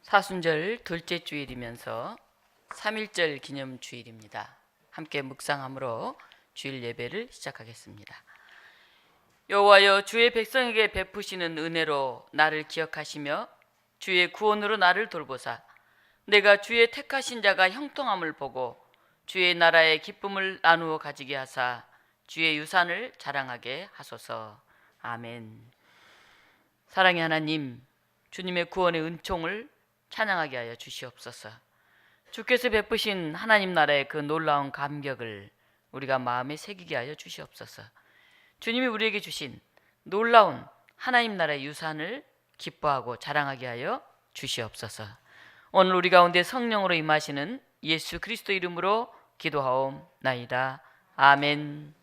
사순절 둘째 주일이면서 3.1절 기념 주일입니다. 함께 묵상함으로 주일 예배를 시작하겠습니다. 여호와여, 주의 백성에게 베푸시는 은혜로 나를 기억하시며 주의 구원으로 나를 돌보사 내가 주의 택하신 자가 형통함을 보고 주의 나라의 기쁨을 나누어 가지게 하사 주의 유산을 자랑하게 하소서. 아멘. 사랑의 하나님, 주님의 구원의 은총을 찬양하게 하여 주시옵소서. 주께서 베푸신 하나님 나라의 그 놀라운 감격을 우리가 마음에 새기게 하여 주시옵소서. 주님이 우리에게 주신 놀라운 하나님 나라의 유산을 기뻐하고 자랑하게 하여 주시옵소서. 오늘 우리 가운데 성령으로 임하시는 예수 그리스도 이름으로 기도하옵나이다. 아멘.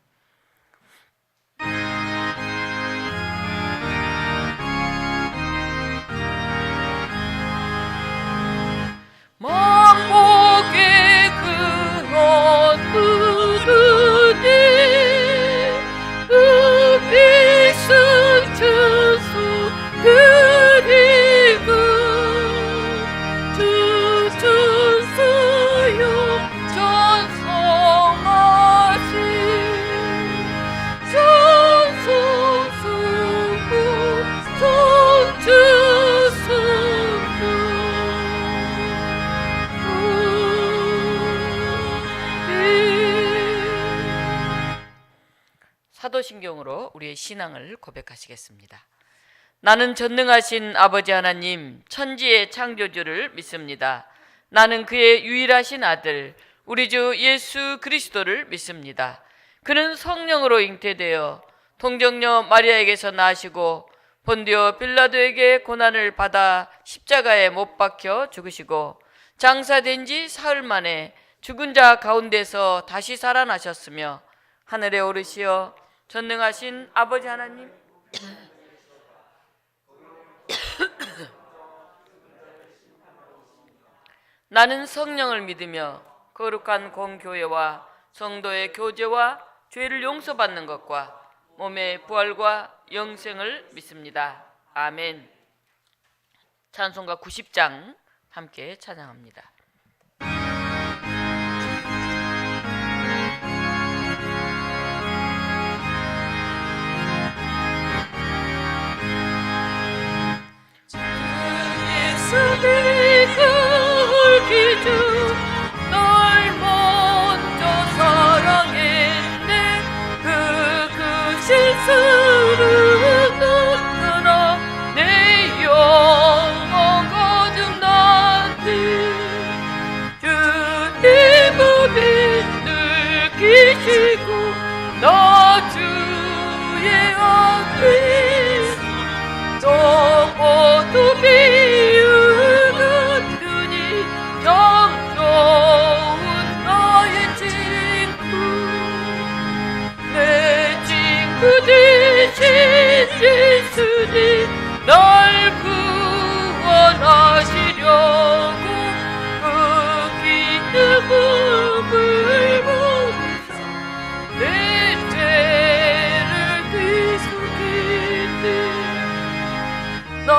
만복의 그런 은은히 빛은 주수 그리고 주준수요 전성하신 전소수구 성주수구 사도신경으로 우리의 신앙을 고백하시겠습니다. 나는 전능하신 아버지 하나님, 천지의 창조주를 믿습니다. 나는 그의 유일하신 아들, 우리 주 예수 그리스도를 믿습니다. 그는 성령으로 잉태되어 동정녀 마리아에게서 나시고 본디오 빌라도에게 고난을 받아 십자가에 못 박혀 죽으시고 장사된 지 사흘 만에 죽은 자 가운데서 다시 살아나셨으며 하늘에 오르시어 전능하신 아버지 하나님 나는 성령을 믿으며 거룩한 공교회와 성도의 교제와 죄를 용서받는 것과 몸의 부활과 영생을 믿습니다. 아멘. 찬송가 90장 함께 찬양합니다. 기주 널 먼저 사랑했네. 그 실수를 끊어 내 영혼 거듭났네. 주님은 느끼시고 나 주의 앞에 또고도 비유는 그니 정겨운 나의 친구 내 친구 되신 예수님 날 구원하시려고 그 기름 몸을 먹으사 내 죄를 뒤속이네. 나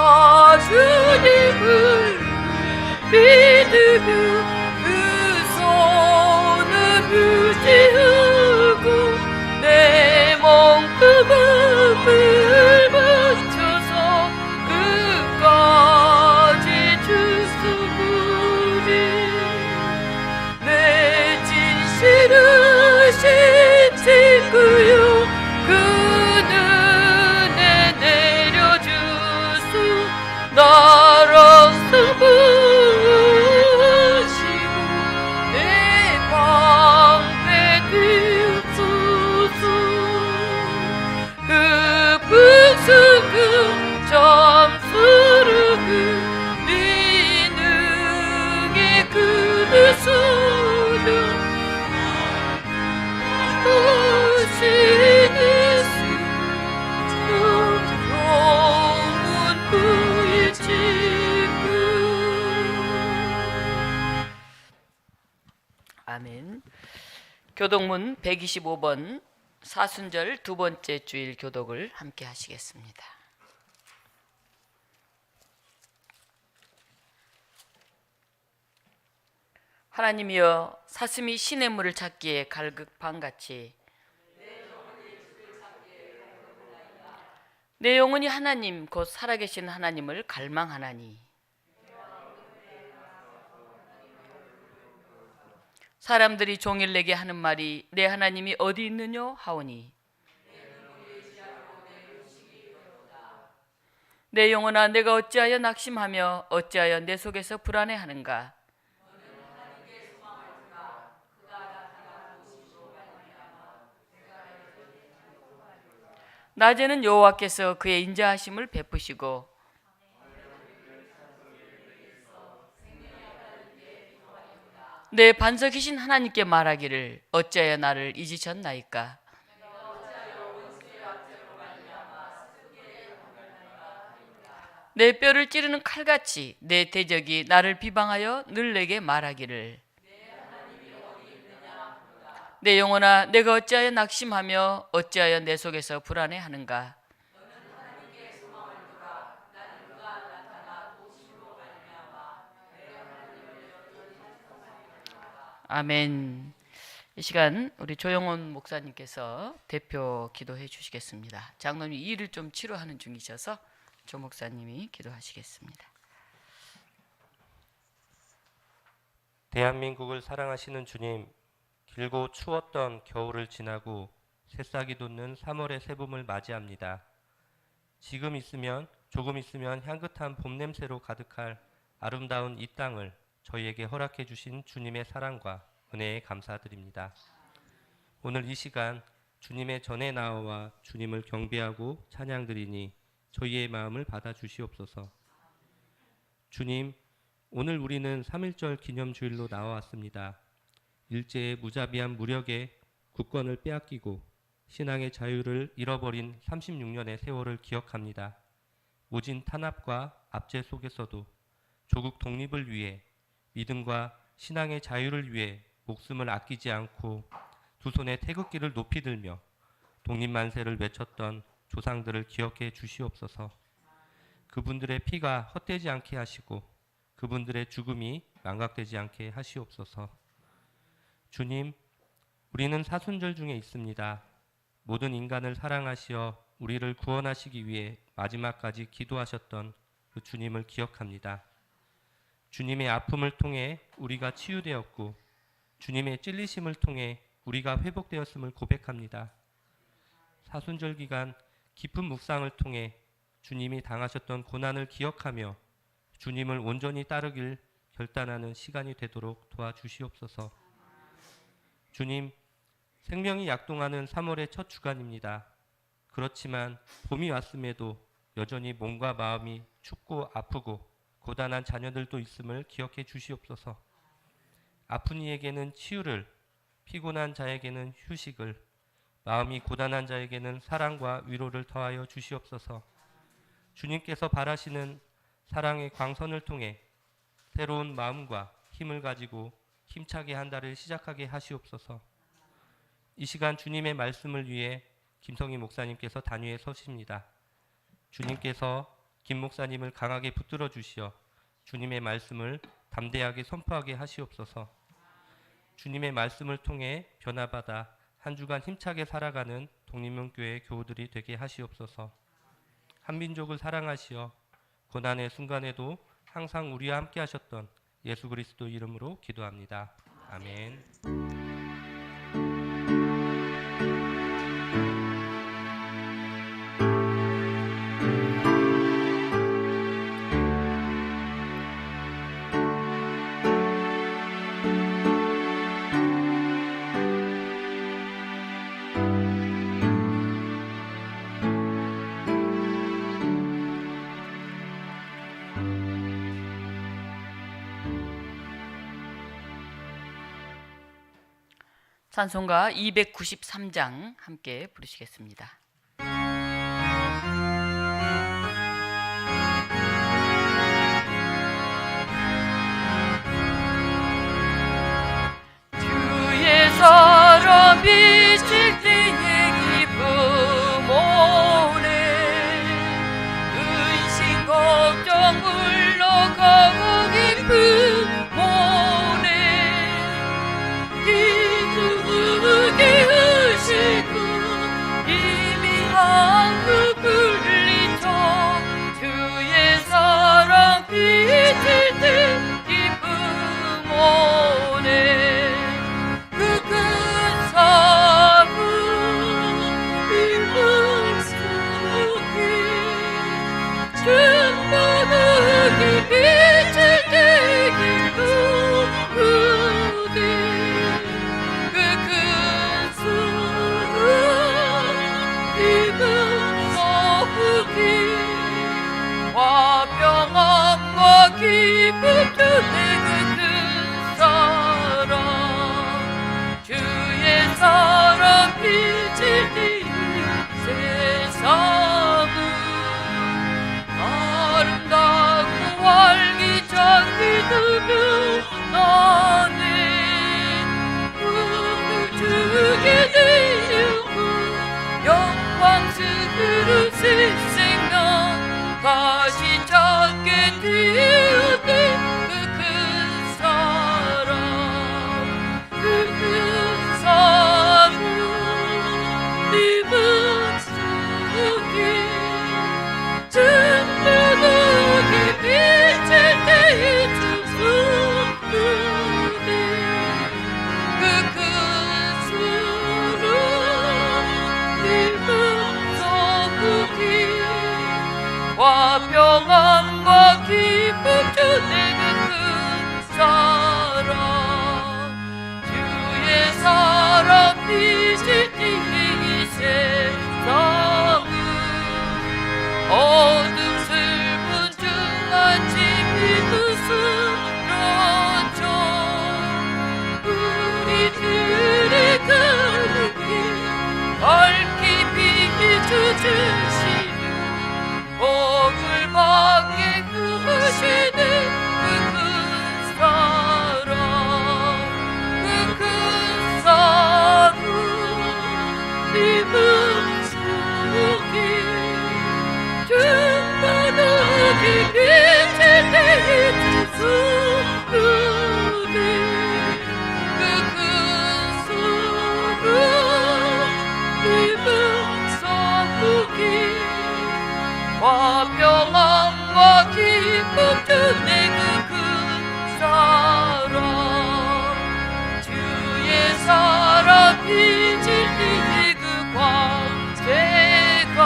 주님을 믿으며 그 손을 의지하고 내 몸금을 바쳐서 끝까지 주수구리. 내 진실하신 친구요 그 은혜 내려주소. 나랑 승부하시고 내 방패 되옵소서. 그 풍성한 잠수르그 네 능의 그늘 소녀 하시는 아멘. 교독문 125번 사순절 두 번째 주일 교독을 함께 하시겠습니다. 하나님이여, 사슴이 시냇물을 찾기에 갈급한같이 내 영혼이 하나님 곧 살아계신 하나님을 갈망하나니, 사람들이 종일 내게 하는 말이 내 하나님이 어디 있느뇨 하오니, 내 영혼아, 내가 어찌하여 낙심하며 어찌하여 내 속에서 불안해하는가. 낮에는 여호와께서 그의 인자하심을 베푸시고 내 반석이신 하나님께 말하기를 어찌하여 나를 잊으셨나이까. 내 뼈를 찌르는 칼같이 내 대적이 나를 비방하여 늘 내게 말하기를 내 영혼아, 내가 어찌하여 낙심하며 어찌하여 내 속에서 불안해하는가. 아멘. 이 시간 우리 조영원 목사님께서 대표 기도해 주시겠습니다. 장로님이 일을 좀 치료하는 중이셔서 조 목사님이 기도하시겠습니다. 대한민국을 사랑하시는 주님, 길고 추웠던 겨울을 지나고 새싹이 돋는 3월의 새봄을 맞이합니다. 조금 있으면 향긋한 봄 냄새로 가득할 아름다운 이 땅을 저희에게 허락해 주신 주님의 사랑과 은혜에 감사드립니다. 오늘 이 시간 주님의 전에 나와 주님을 경배하고 찬양드리니 저희의 마음을 받아 주시옵소서. 주님, 오늘 우리는 3.1절 기념주일로 나와왔습니다. 일제의 무자비한 무력에 국권을 빼앗기고 신앙의 자유를 잃어버린 36년의 세월을 기억합니다. 모진 탄압과 압제 속에서도 조국 독립을 위해 믿음과 신앙의 자유를 위해 목숨을 아끼지 않고 두 손에 태극기를 높이 들며 독립만세를 외쳤던 조상들을 기억해 주시옵소서. 그분들의 피가 헛되지 않게 하시고 그분들의 죽음이 망각되지 않게 하시옵소서. 주님, 우리는 사순절 중에 있습니다. 모든 인간을 사랑하시어 우리를 구원하시기 위해 마지막까지 기도하셨던 그 주님을 기억합니다. 주님의 아픔을 통해 우리가 치유되었고 주님의 찔리심을 통해 우리가 회복되었음을 고백합니다. 사순절 기간 깊은 묵상을 통해 주님이 당하셨던 고난을 기억하며 주님을 온전히 따르길 결단하는 시간이 되도록 도와주시옵소서. 주님, 생명이 약동하는 3월의 첫 주간입니다. 그렇지만 봄이 왔음에도 여전히 몸과 마음이 춥고 아프고 고단한 자녀들도 있음을 기억해 주시옵소서. 아픈 이에게는 치유를, 피곤한 자에게는 휴식을, 마음이 고단한 자에게는 사랑과 위로를 더하여 주시옵소서. 주님께서 바라시는 사랑의 광선을 통해 새로운 마음과 힘을 가지고 힘차게 한 달을 시작하게 하시옵소서. 이 시간 주님의 말씀을 위해 김성희 목사님께서 단위에 서십니다. 주님께서 김 목사님을 강하게 붙들어 주시어 주님의 말씀을 담대하게 선포하게 하시옵소서. 주님의 말씀을 통해 변화받아 한 주간 힘차게 살아가는 독립문교회 교우들이 되게 하시옵소서. 한민족을 사랑하시어 고난의 순간에도 항상 우리와 함께 하셨던 예수 그리스도 이름으로 기도합니다. 아멘. 찬송가 293장 함께 부르시겠습니다. 주의 사랑 비칠 때의 기쁨 오네 근심 걱정 물러가고 기쁨 오네 기쁨 주네 그 사랑 주의 사랑 빛을 띠는 세상은 아름답고 활기찬 믿음을 나는 주게 되었고 영광스러운 새 생명 다시 찾게 되었네 그 큰 사랑 그 큰 사랑 네 맘속에 든든하게 빛을 내준 손으로 그 큰 사랑 네 맘속에 화평함과 기쁨 주네 그 큰 사랑 주의 사랑 빛을 띠는 세상은 어둠 슬픈 중아침이 부스러져 우리들의 가는 길 밝히 비춰주시며 복을 받게 하시네 그 큰 사랑 그 큰 사랑 네 맘속에 충만하게 빛을 내준 손으로 그 큰 사랑 네 맘속에 화평함과 기쁨 주네 그 큰 사랑 주의 사랑 빛을 띠는 그 광채가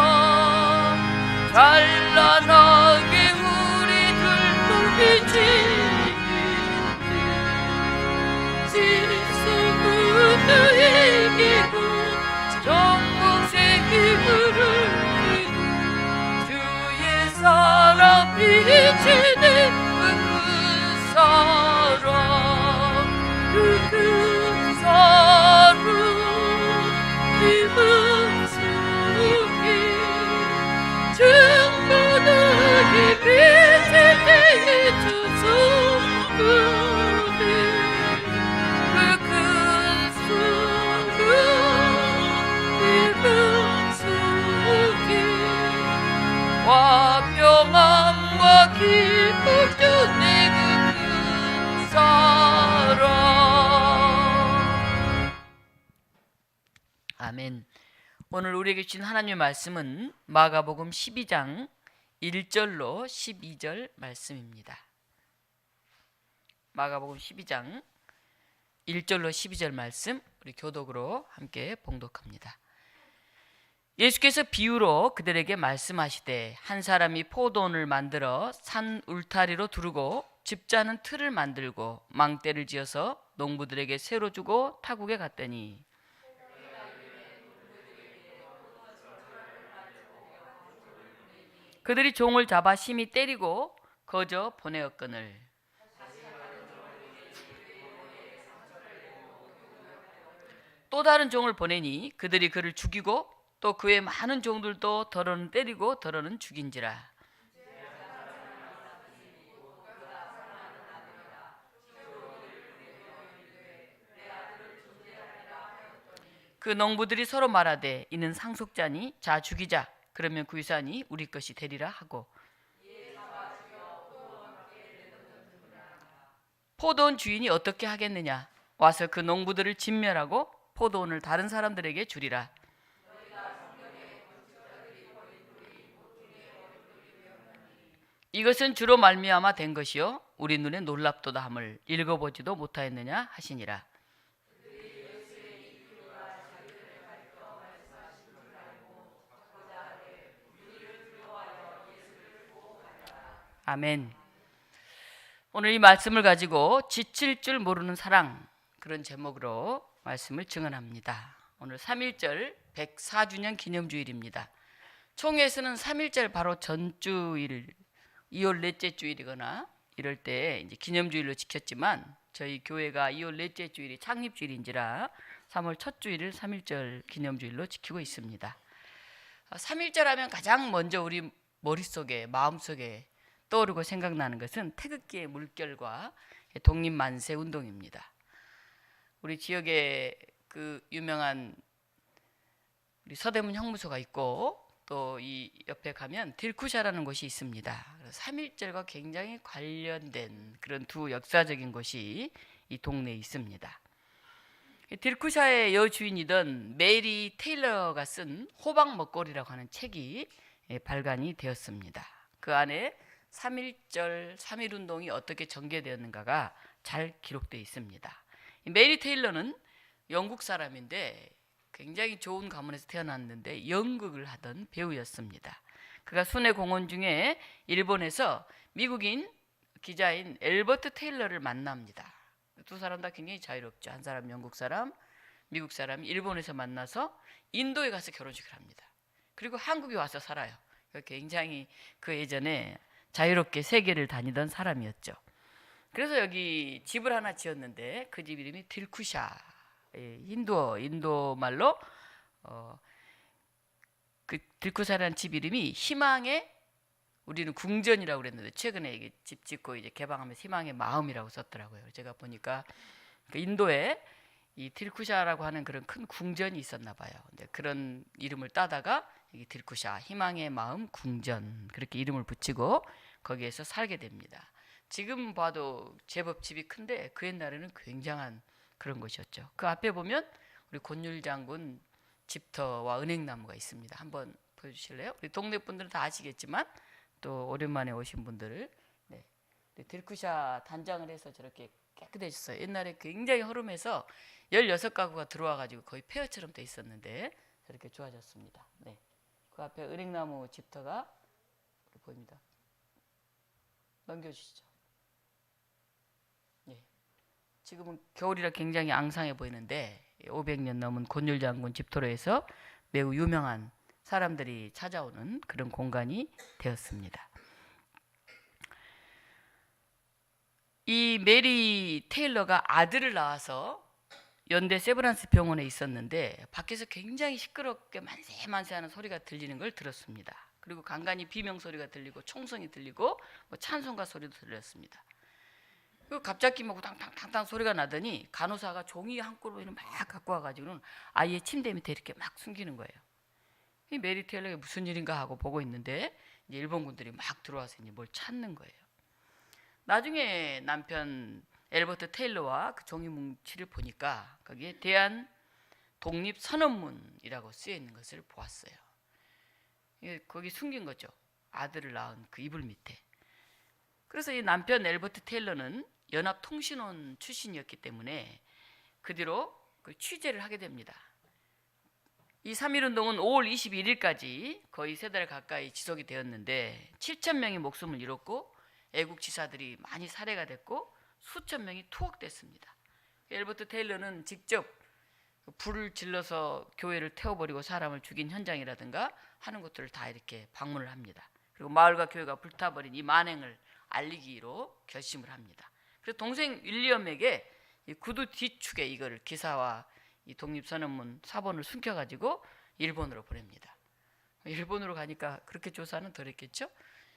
찬란하게 우리들도 비치는데 세상은 너에게고 정복생 힘을 사랑 비치네 그 큰 사랑 그 큰 사랑 네 맘속에 충만하게 빛을 내준 손으로 그 큰 사랑 네 맘속에 화평함과 기쁨 주네 그 큰 사랑 아멘. 오늘 우리에게 주신 하나님의 말씀은 마가복음 12장 1절로 12절 말씀입니다. 마가복음 12장 1절로 12절 말씀 우리 교독으로 함께 봉독합니다. 예수께서 비유로 그들에게 말씀하시되 한 사람이 포도원을 만들어 산 울타리로 두르고 집자는 틀을 만들고 망대를 지어서 농부들에게 새로 주고 타국에 갔더니 그들이 종을 잡아 심히 때리고 거저 보내었거늘 또 다른 종을 보내니 그들이 그를 죽이고 또 그의 많은 종들도 더러는 때리고 더러는 죽인지라. 그 농부들이 서로 말하되 이는 상속자니 자 죽이자. 그러면 그 유산이 우리 것이 되리라 하고 포도원 주인이 어떻게 하겠느냐 와서 그 농부들을 진멸하고 포도원을 다른 사람들에게 주리라. 이것은 주로 말미암아 된 것이요 우리 눈에 놀랍도다 함을 읽어보지도 못하였느냐 하시니라. 아멘. 오늘 이 말씀을 가지고 지칠 줄 모르는 사랑 그런 제목으로 말씀을 증언합니다. 오늘 3.1절 104주년 기념주일입니다. 총회에서는 3.1절 바로 전주일 2월 넷째 주일이거나 이럴 때 이제 기념주일로 지켰지만 저희 교회가 2월 넷째 주일이 창립주일인지라 3월 첫 주일을 3.1절 기념주일로 지키고 있습니다. 3.1절 하면 가장 먼저 우리 머릿속에 마음속에 떠오르고 생각나는 것은 태극기의 물결과 독립만세 운동입니다. 우리 지역에 그 유명한 우리 서대문 형무소가 있고 또 이 옆에 가면 딜쿠샤라는 곳이 있습니다. 3.1절과 굉장히 관련된 그런 두 역사적인 곳이 이 동네에 있습니다. 딜쿠샤의 여주인이던 메리 테일러가 쓴 호박 먹거리라고 하는 책이 발간이 되었습니다. 그 안에 3.1절 3.1운동이 어떻게 전개되었는가가 잘 기록되어 있습니다. 메리 테일러는 영국 사람인데 굉장히 좋은 가문에서 태어났는데 연극을 하던 배우였습니다. 그가 순회 공연 중에 일본에서 미국인 기자인 엘버트 테일러를 만납니다. 두 사람 다 굉장히 자유롭죠. 한 사람 영국 사람, 미국 사람이 일본에서 만나서 인도에 가서 결혼식을 합니다. 그리고 한국에 와서 살아요. 굉장히 그 예전에 자유롭게 세계를 다니던 사람이었죠. 그래서 여기 집을 하나 지었는데 그 집 이름이 딜쿠샤. 인도 말로 그 딜쿠샤라는 집 이름이 희망의 우리는 궁전이라고 그랬는데 최근에 이게 집 짓고 이제 개방하면서 희망의 마음이라고 썼더라고요. 제가 보니까 그 인도에 이 딜쿠샤라고 하는 그런 큰 궁전이 있었나 봐요. 근데 그런 이름을 따다가 이 딜쿠샤 희망의 마음 궁전 그렇게 이름을 붙이고 거기에서 살게 됩니다. 지금 봐도 제법 집이 큰데 그 옛날에는 굉장한 그런 곳이었죠. 그 앞에 보면 우리 곤율 장군 집터와 은행나무가 있습니다. 한번 보여주실래요? 우리 동네 분들은 다 아시겠지만 또 오랜만에 오신 분들을 딜쿠샤 단장을 해서 저렇게 깨끗해졌어요. 옛날에 굉장히 허름해서 16가구가 들어와가지고 거의 폐허처럼 돼 있었는데 저렇게 좋아졌습니다. 네. 그 앞에 은행나무 집터가 보입니다. 넘겨주시죠. 네. 지금은 겨울이라 굉장히 앙상해 보이는데 500년 넘은 곤율 장군 집토로에서 매우 유명한 사람들이 찾아오는 그런 공간이 되었습니다. 이 메리 테일러가 아들을 낳아서 연대 세브란스 병원에 있었는데 밖에서 굉장히 시끄럽게 만세만세하는 소리가 들리는 걸 들었습니다. 그리고 간간히 비명 소리가 들리고 총성이 들리고 뭐 찬송가 소리도 들렸습니다. 그리고 갑자기 막 우당탕탕탕 소리가 나더니 간호사가 종이 한 꼴을 막 갖고 와가지고는 아이의 침대 밑에 이렇게 막 숨기는 거예요. 이 메리 테일러가 무슨 일인가 하고 보고 있는데 이제 일본군들이 막 들어와서 이제 뭘 찾는 거예요. 나중에 남편 엘버트 테일러와 그 종이 뭉치를 보니까 거기에 대한 독립 선언문이라고 쓰여 있는 것을 보았어요. 거기 숨긴 거죠. 아들을 낳은 그 이불 밑에. 그래서 이 남편 엘버트 테일러는 연합통신원 출신이었기 때문에 그 뒤로 그 취재를 하게 됩니다. 이 3.1운동은 5월 21일까지 거의 3달 가까이 지속이 되었는데 7,000명이 목숨을 잃었고 애국지사들이 많이 살해가 됐고 수천 명이 투옥됐습니다. 엘버트 테일러는 직접 불을 질러서 교회를 태워버리고 사람을 죽인 현장이라든가 하는 것들을 다 이렇게 방문을 합니다. 그리고 마을과 교회가 불타버린 이 만행을 알리기로 결심을 합니다. 그래서 동생 윌리엄에게 이 구두 뒤축에 이거를 기사와 이 독립선언문 사본을 숨겨가지고 일본으로 보냅니다. 일본으로 가니까 그렇게 조사는 덜 했겠죠.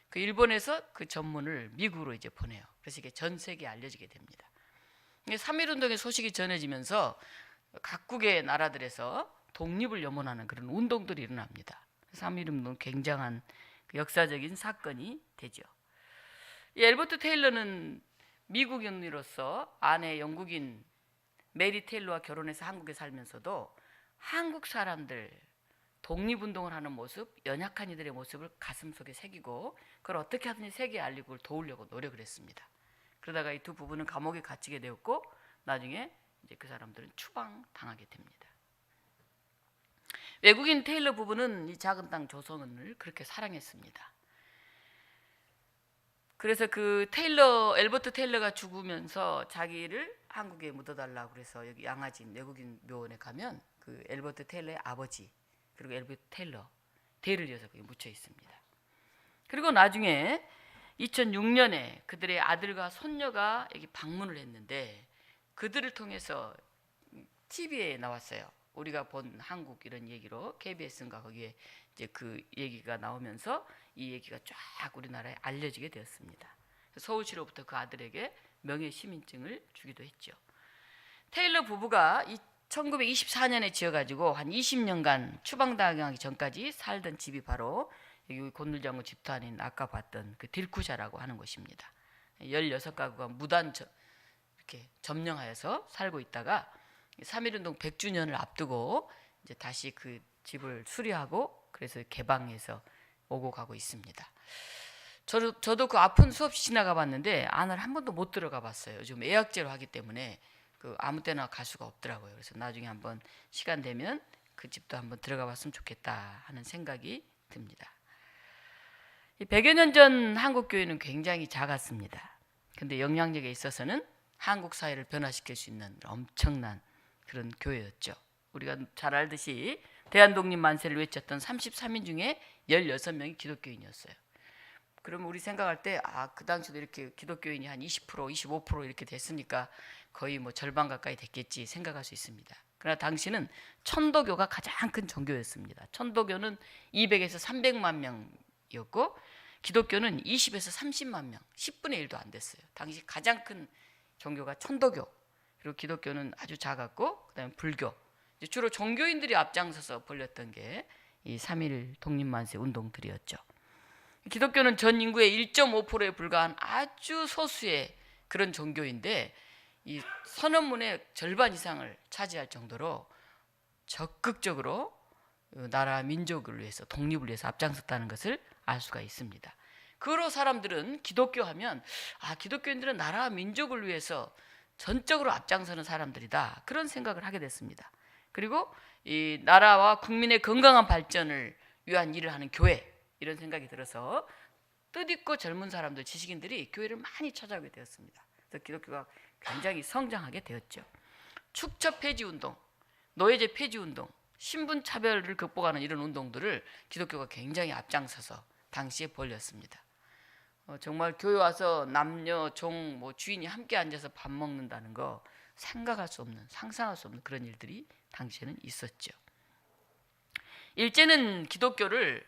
그 일본에서 그 전문을 미국으로 이제 보내요. 그래서 이게 전 세계에 알려지게 됩니다. 3.1운동의 소식이 전해지면서 각국의 나라들에서 독립을 염원하는 그런 운동들이 일어납니다. 3.1운동 굉장한 역사적인 사건이 되죠. 이 엘버트 테일러는 미국인으로서 아내 영국인 메리 테일러와 결혼해서 한국에 살면서도 한국 사람들 독립운동을 하는 모습, 연약한 이들의 모습을 가슴속에 새기고 그걸 어떻게 하든지 세계에 알리고 그걸 도우려고 노력을 했습니다. 그러다가 이 두 부부는 감옥에 갇히게 되었고 나중에 이제 그 사람들은 추방당하게 됩니다. 외국인 테일러 부부는 이 작은 땅 조선을 그렇게 사랑했습니다. 그래서 그 엘버트 테일러가 죽으면서 자기를 한국에 묻어달라고 그래서 여기 양화진 외국인 묘원에 가면 그 엘버트 테일러의 아버지 그리고 엘버트 테일러 대를 이어서 거기 묻혀 있습니다. 그리고 나중에 2006년에 그들의 아들과 손녀가 여기 방문을 했는데 그들을 통해서 TV에 나왔어요. 우리가 본 한국 이런 얘기로 KBS인가 거기에 이제 그 얘기가 나오면서 이 얘기가 쫙 우리나라에 알려지게 되었습니다. 서울시로부터 그 아들에게 명예 시민증을 주기도 했죠. 테일러 부부가 1924년에 지어가지고 한 20년간 추방당하기 전까지 살던 집이 바로 여기 곤눌장군 집도 아닌 아까 봤던 그 딜쿠샤라고 하는 곳입니다. 16가구가 무단 이렇게 점령하여서 살고 있다가 3.1운동 100주년을 앞두고 이제 다시 그 집을 수리하고 그래서 개방해서 오고 가고 있습니다. 저도 그 아픈 수없이 지나가 봤는데 안을 한 번도 못 들어가 봤어요. 요즘 예약제로 하기 때문에 그 아무 때나 갈 수가 없더라고요. 그래서 나중에 한번 시간 되면 그 집도 한번 들어가 봤으면 좋겠다 하는 생각이 듭니다. 100여 년 전 한국 교회는 굉장히 작았습니다. 근데 영향력에 있어서는 한국 사회를 변화시킬 수 있는 엄청난 그런 교회였죠. 우리가 잘 알듯이 대한독립 만세를 외쳤던 33인 중에 16명이 기독교인이었어요. 그러면 우리 생각할 때 그 당시도 이렇게 기독교인이 한 20%, 25% 이렇게 됐으니까 거의 뭐 절반 가까이 됐겠지 생각할 수 있습니다. 그러나 당시는 천도교가 가장 큰 종교였습니다. 천도교는 200에서 300만 명이었고 기독교는 20에서 30만 명, 10분의 1도 안 됐어요. 당시 가장 큰 종교가 천도교, 그리고 기독교는 아주 작았고 그다음에 불교. 주로 종교인들이 앞장서서 벌였던 게 이 3.1 독립만세 운동들이었죠. 기독교는 전 인구의 1.5%에 불과한 아주 소수의 그런 종교인데 이 선언문의 절반 이상을 차지할 정도로 적극적으로 나라 민족을 위해서 독립을 위해서 앞장섰다는 것을 알 수가 있습니다. 그로 사람들은 기독교 하면 기독교인들은 나라와 민족을 위해서 전적으로 앞장서는 사람들이다 그런 생각을 하게 됐습니다. 그리고 이 나라와 국민의 건강한 발전을 위한 일을 하는 교회 이런 생각이 들어서 뜻있고 젊은 사람들 지식인들이 교회를 많이 찾아오게 되었습니다. 그래서 기독교가 굉장히 성장하게 되었죠. 축처 폐지 운동, 노예제 폐지 운동, 신분 차별을 극복하는 이런 운동들을 기독교가 굉장히 앞장서서 당시에 벌였습니다. 정말 교회 와서 남녀, 종, 주인이 함께 앉아서 밥 먹는다는 거 생각할 수 없는, 상상할 수 없는 그런 일들이 당시에는 있었죠. 일제는 기독교를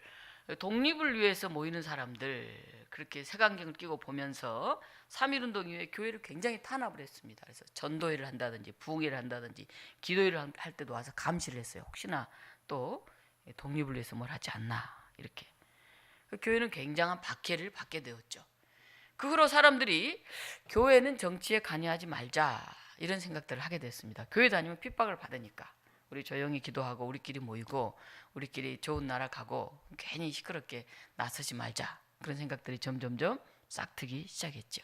독립을 위해서 모이는 사람들 그렇게 색안경을 끼고 보면서 3.1운동 이후에 교회를 굉장히 탄압을 했습니다. 그래서 전도회를 한다든지 부흥회를 한다든지 기도회를 할 때도 와서 감시를 했어요. 혹시나 또 독립을 위해서 뭘 하지 않나 이렇게. 그 교회는 굉장한 박해를 받게 되었죠. 그 후로 사람들이 교회는 정치에 관여하지 말자 이런 생각들을 하게 됐습니다. 교회 다니면 핍박을 받으니까 우리 조용히 기도하고 우리끼리 모이고 우리끼리 좋은 나라 가고 괜히 시끄럽게 나서지 말자 그런 생각들이 점점점 싹트기 시작했죠.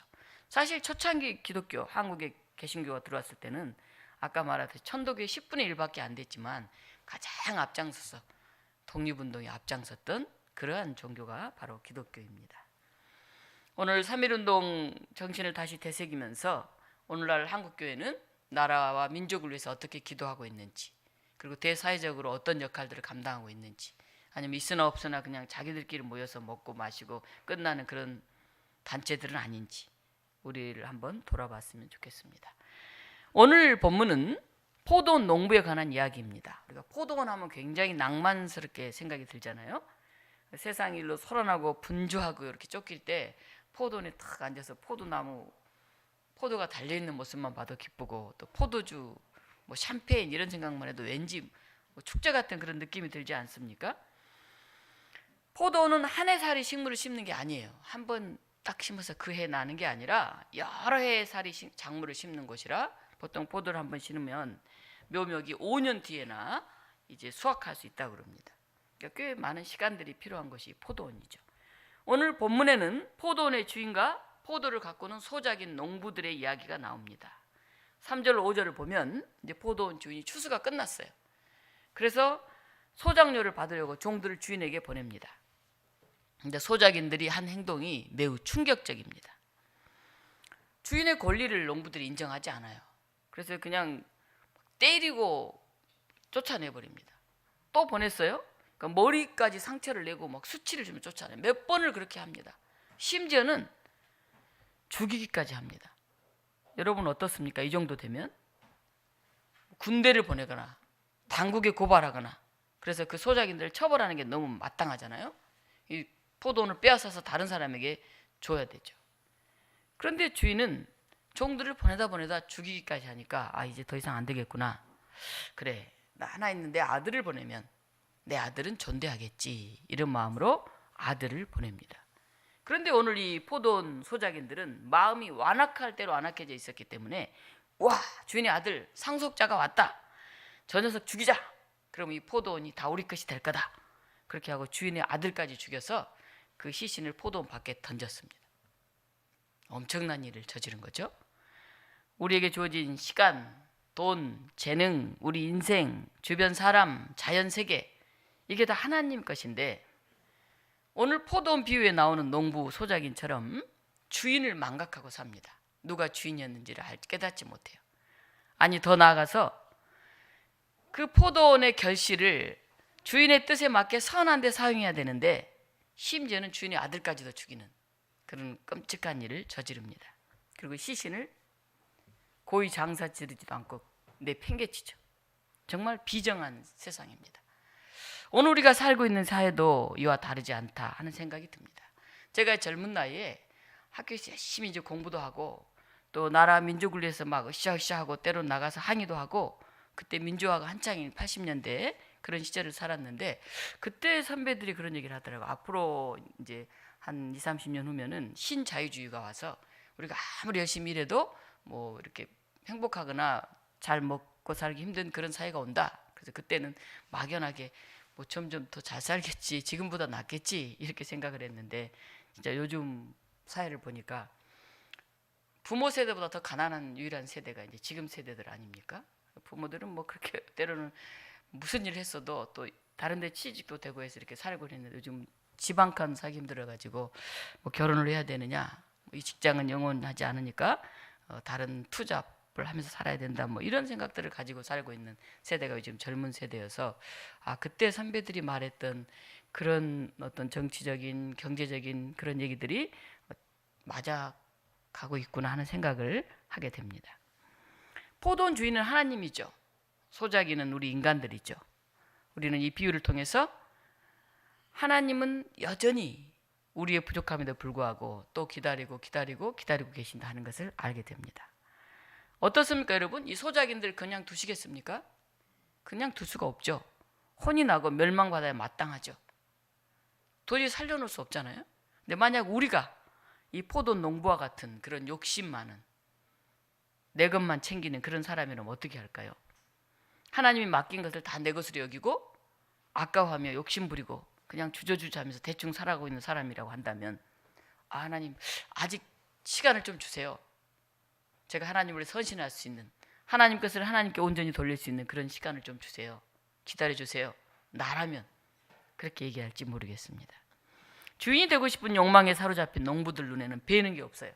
사실 초창기 기독교 한국에 개신교가 들어왔을 때는 아까 말했듯이 천도교의 10분의 1밖에 안 됐지만 가장 앞장서서 독립운동에 앞장섰던 그러한 종교가 바로 기독교입니다. 오늘 3.1운동 정신을 다시 되새기면서 오늘날 한국교회는 나라와 민족을 위해서 어떻게 기도하고 있는지 그리고 대사회적으로 어떤 역할들을 감당하고 있는지 아니면 있으나 없으나 그냥 자기들끼리 모여서 먹고 마시고 끝나는 그런 단체들은 아닌지 우리를 한번 돌아봤으면 좋겠습니다. 오늘 본문은 포도원 농부에 관한 이야기입니다. 우리가 포도원 하면 굉장히 낭만스럽게 생각이 들잖아요. 세상 일로 소란하고 분주하고 이렇게 쫓길 때 포도원에 탁 앉아서 포도가 달려있는 모습만 봐도 기쁘고 또 포도주, 샴페인 이런 생각만 해도 왠지 축제 같은 그런 느낌이 들지 않습니까? 포도는 한 해살이 식물을 심는 게 아니에요. 한 번 딱 심어서 그 해 나는 게 아니라 여러 해살이 작물을 심는 곳이라 보통 포도를 한 번 심으면 묘목이 5년 뒤에나 이제 수확할 수 있다고 그럽니다. 그러니까 꽤 많은 시간들이 필요한 것이 포도원이죠. 오늘 본문에는 포도원의 주인과 포도를 가꾸는 소작인 농부들의 이야기가 나옵니다. 3절 5절을 보면 이제 포도원 주인이 추수가 끝났어요. 그래서 소작료를 받으려고 종들을 주인에게 보냅니다. 근데 소작인들이 한 행동이 매우 충격적입니다. 주인의 권리를 농부들이 인정하지 않아요. 그래서 그냥 때리고 쫓아내버립니다. 또 보냈어요. 그러니까 머리까지 상처를 내고 막 수치를 주면 쫓아내요. 몇 번을 그렇게 합니다. 심지어는 죽이기까지 합니다. 여러분 어떻습니까? 이 정도 되면 군대를 보내거나 당국에 고발하거나, 그래서 그 소작인들을 처벌하는 게 너무 마땅하잖아요. 이 포도원을 빼앗아서 다른 사람에게 줘야 되죠. 그런데 주인은 종들을 보내다 죽이기까지 하니까 이제 더 이상 안 되겠구나. 그래, 나 하나 있는 내 아들을 보내면 내 아들은 존대하겠지, 이런 마음으로 아들을 보냅니다. 그런데 오늘 이 포도원 소작인들은 마음이 완악할 대로 완악해져 있었기 때문에, 와, 주인의 아들 상속자가 왔다, 저 녀석 죽이자, 그럼 이 포도원이 다 우리 것이 될 거다, 그렇게 하고 주인의 아들까지 죽여서 그 시신을 포도원 밖에 던졌습니다. 엄청난 일을 저지른 거죠. 우리에게 주어진 시간, 돈, 재능, 우리 인생, 주변 사람, 자연 세계, 이게 다 하나님 것인데, 오늘 포도원 비유에 나오는 농부 소작인처럼 주인을 망각하고 삽니다. 누가 주인이었는지를 깨닫지 못해요. 아니, 더 나아가서 그 포도원의 결실을 주인의 뜻에 맞게 선한 데 사용해야 되는데, 심지어는 주인의 아들까지도 죽이는 그런 끔찍한 일을 저지릅니다. 그리고 시신을 고의 장사 지르지도 않고 내팽개치죠. 정말 비정한 세상입니다. 오늘 우리가 살고 있는 사회도 이와 다르지 않다 하는 생각이 듭니다. 제가 젊은 나이에 학교에서 열심히 이제 공부도 하고, 또 나라 민족을 위해서 막 으쌰으쌰 하고, 때로 나가서 항의도 하고, 그때 민주화가 한창인 80년대 그런 시절을 살았는데, 그때 선배들이 그런 얘기를 하더라고요. 앞으로 이제 한 20, 30년 후면은 신자유주의가 와서 우리가 아무리 열심히 일해도 뭐 이렇게 행복하거나 잘 먹고 살기 힘든 그런 사회가 온다. 그래서 그때는 막연하게 뭐 점점 더 잘 살겠지, 지금보다 낫겠지, 이렇게 생각을 했는데, 진짜 요즘 사회를 보니까 부모 세대보다 더 가난한 유일한 세대가 이제 지금 세대들 아닙니까? 부모들은 뭐 그렇게 때로는 무슨 일 했어도 또 다른 데 취직도 되고 해서 이렇게 살고 있는데, 요즘 지방칸 사기 힘들어가지고 뭐 결혼을 해야 되느냐, 이 직장은 영원하지 않으니까 다른 투잡을 하면서 살아야 된다, 뭐 이런 생각들을 가지고 살고 있는 세대가 요즘 젊은 세대여서, 그때 선배들이 말했던 그런 어떤 정치적인 경제적인 그런 얘기들이 맞아 가고 있구나 하는 생각을 하게 됩니다. 포도원 주인은 하나님이죠. 소작이는 우리 인간들이죠. 우리는 이 비유를 통해서 하나님은 여전히 우리의 부족함에도 불구하고 또 기다리고 계신다 하는 것을 알게 됩니다. 어떻습니까, 여러분? 이 소작인들 그냥 두시겠습니까? 그냥 둘 수가 없죠. 혼이 나고 멸망받아야 마땅하죠. 도저히 살려놓을 수 없잖아요. 근데 만약 우리가 이 포도원 농부와 같은 그런 욕심 많은, 내 것만 챙기는 그런 사람이라면 어떻게 할까요? 하나님이 맡긴 것을 다 내 것으로 여기고 아까워하며 욕심 부리고 그냥 주저주저하면서 대충 살아가고 있는 사람이라고 한다면, 하나님 아직 시간을 좀 주세요. 제가 하나님을 선신할 수 있는, 하나님 것을 하나님께 온전히 돌릴 수 있는 그런 시간을 좀 주세요. 기다려주세요. 나라면 그렇게 얘기할지 모르겠습니다. 주인이 되고 싶은 욕망에 사로잡힌 농부들 눈에는 배는 게 없어요.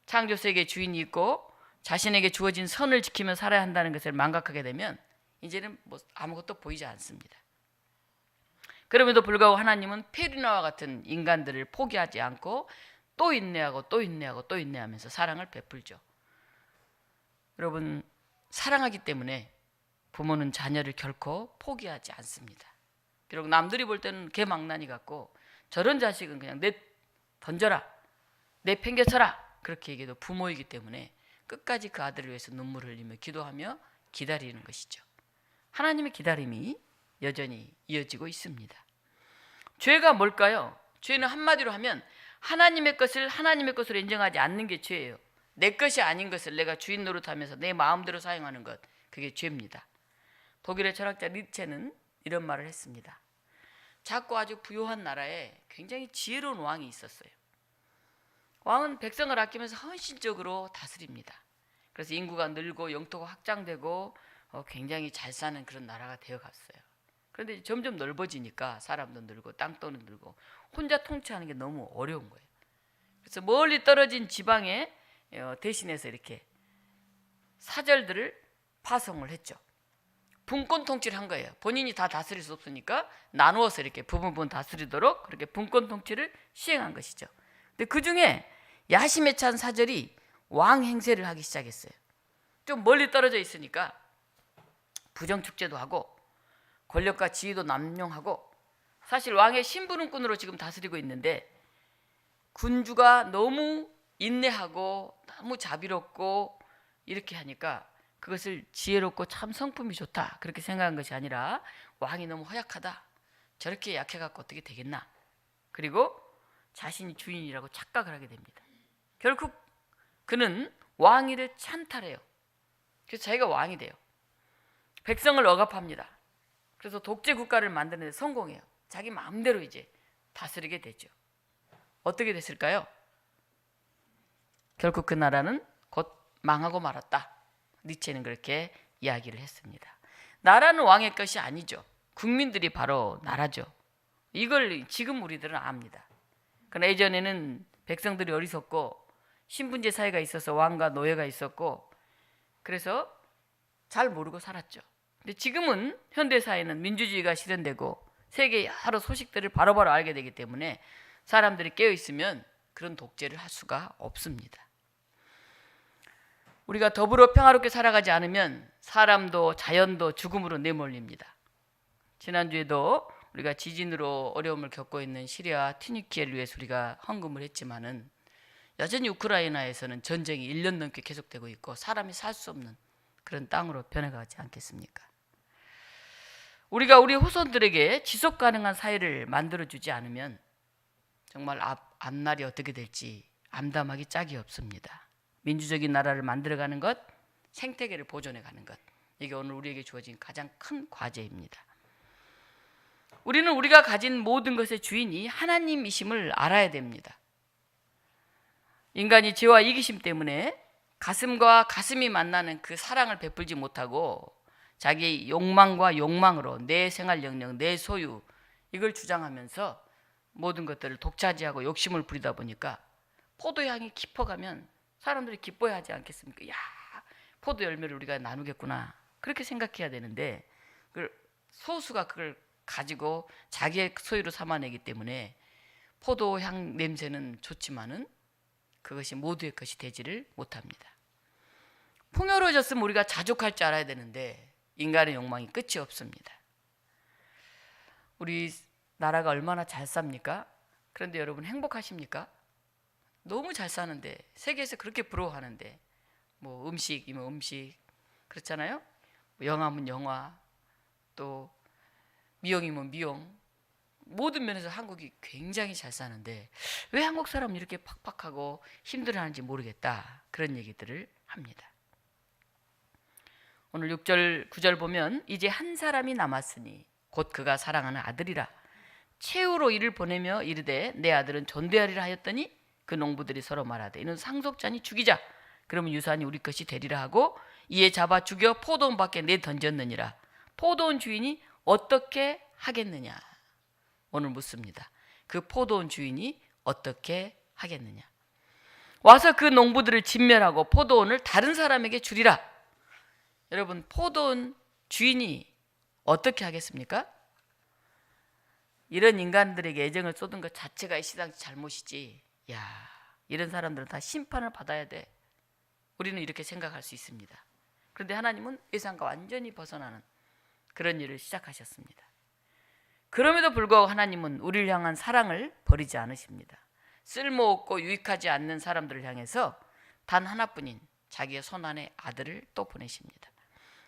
창조 세계에 주인이 있고 자신에게 주어진 선을 지키며 살아야 한다는 것을 망각하게 되면 이제는 뭐 아무것도 보이지 않습니다. 그럼에도 불구하고 하나님은 페르나와 같은 인간들을 포기하지 않고 또 인내하면서 사랑을 베풀죠. 여러분, 사랑하기 때문에 부모는 자녀를 결코 포기하지 않습니다. 비록 남들이 볼 때는 개망나니 같고, 저런 자식은 그냥 내 던져라, 내 팽개쳐라, 그렇게 얘기해도 부모이기 때문에 끝까지 그 아들을 위해서 눈물을 흘리며 기도하며 기다리는 것이죠. 하나님의 기다림이 여전히 이어지고 있습니다. 죄가 뭘까요? 죄는 한마디로 하면 하나님의 것을 하나님의 것으로 인정하지 않는 게 죄예요. 내 것이 아닌 것을 내가 주인 노릇하면서 내 마음대로 사용하는 것, 그게 죄입니다. 독일의 철학자 니체는 이런 말을 했습니다. 작고 아주 부유한 나라에 굉장히 지혜로운 왕이 있었어요. 왕은 백성을 아끼면서 헌신적으로 다스립니다. 그래서 인구가 늘고 영토가 확장되고 굉장히 잘 사는 그런 나라가 되어갔어요. 그런데 점점 넓어지니까 사람도 늘고 땅도 늘고 혼자 통치하는 게 너무 어려운 거예요. 그래서 멀리 떨어진 지방에 대신해서 이렇게 사절들을 파송을 했죠. 분권 통치를 한 거예요. 본인이 다 다스릴 수 없으니까 나누어서 이렇게 부분 다스리도록 그렇게 분권 통치를 시행한 것이죠. 근데 그 중에 야심에 찬 사절이 왕 행세를 하기 시작했어요. 좀 멀리 떨어져 있으니까 부정축제도 하고 권력과 지위도 남용하고, 사실 왕의 심부름꾼으로 지금 다스리고 있는데 군주가 너무 인내하고 너무 자비롭고 이렇게 하니까 그것을 지혜롭고 참 성품이 좋다 그렇게 생각한 것이 아니라 왕이 너무 허약하다, 저렇게 약해갖고 어떻게 되겠나, 그리고 자신이 주인이라고 착각을 하게 됩니다. 결국 그는 왕위를 찬탈해요. 그래서 자기가 왕이 돼요. 백성을 억압합니다. 그래서 독재 국가를 만드는 데 성공해요. 자기 마음대로 이제 다스리게 되죠. 어떻게 됐을까요? 결국 그 나라는 곧 망하고 말았다. 니체는 그렇게 이야기를 했습니다. 나라는 왕의 것이 아니죠. 국민들이 바로 나라죠. 이걸 지금 우리들은 압니다. 그러나 예전에는 백성들이 어리석고 신분제 사회가 있어서 왕과 노예가 있었고 그래서 잘 모르고 살았죠. 근데 지금은 현대 사회는 민주주의가 실현되고 세계의 여러 소식들을 바로바로 알게 되기 때문에 사람들이 깨어 있으면 그런 독재를 할 수가 없습니다. 우리가 더불어 평화롭게 살아가지 않으면 사람도 자연도 죽음으로 내몰립니다. 지난주에도 우리가 지진으로 어려움을 겪고 있는 시리아 튀니키예를 위해서 우리가 헌금을 했지만은 여전히 우크라이나에서는 전쟁이 1년 넘게 계속되고 있고 사람이 살 수 없는 그런 땅으로 변해가지 않겠습니까? 우리가 우리 후손들에게 지속 가능한 사회를 만들어주지 않으면 정말 앞날이 어떻게 될지 암담하기 짝이 없습니다. 민주적인 나라를 만들어가는 것, 생태계를 보존해가는 것, 이게 오늘 우리에게 주어진 가장 큰 과제입니다. 우리는 우리가 가진 모든 것의 주인이 하나님이심을 알아야 됩니다. 인간이 죄와 이기심 때문에 가슴과 가슴이 만나는 그 사랑을 베풀지 못하고 자기의 욕망과 욕망으로 내 생활 영역, 내 소유 이걸 주장하면서 모든 것들을 독차지하고 욕심을 부리다 보니까 포도향이 깊어가면 사람들이 기뻐하지 않겠습니까? 야, 포도 열매를 우리가 나누겠구나 그렇게 생각해야 되는데 소수가 그걸 가지고 자기의 소유로 삼아내기 때문에 포도향 냄새는 좋지만은 그것이 모두의 것이 되지를 못합니다. 풍요로워졌으면 우리가 자족할 줄 알아야 되는데 인간의 욕망이 끝이 없습니다. 우리 나라가 얼마나 잘 삽니까? 그런데 여러분 행복하십니까? 너무 잘 사는데 세계에서 그렇게 부러워하는데 뭐 음식이면 음식 그렇잖아요. 영화면 영화 또 미용이면 미용 모든 면에서 한국이 굉장히 잘 사는데 왜 한국 사람은 이렇게 팍팍하고 힘들어하는지 모르겠다 그런 얘기들을 합니다. 오늘 6절 9절 보면 이제 한 사람이 남았으니 곧 그가 사랑하는 아들이라 최후로 이를 보내며 이르되 내 아들은 존대하리라 하였더니 그 농부들이 서로 말하되 이는 상속자니 죽이자 그러면 유산이 우리 것이 되리라 하고 이에 잡아 죽여 포도원 밖에 내 던졌느니라. 포도원 주인이 어떻게 하겠느냐 오늘 묻습니다. 그 포도원 주인이 어떻게 하겠느냐. 와서 그 농부들을 진멸하고 포도원을 다른 사람에게 주리라. 여러분 포도원 주인이 어떻게 하겠습니까? 이런 인간들에게 애정을 쏟은 것 자체가 이 세상 잘못이지. 야, 이런 사람들은 다 심판을 받아야 돼. 우리는 이렇게 생각할 수 있습니다. 그런데 하나님은 예상과 완전히 벗어나는 그런 일을 시작하셨습니다. 그럼에도 불구하고 하나님은 우리를 향한 사랑을 버리지 않으십니다. 쓸모없고 유익하지 않는 사람들을 향해서 단 하나뿐인 자기의 손안의 아들을 또 보내십니다.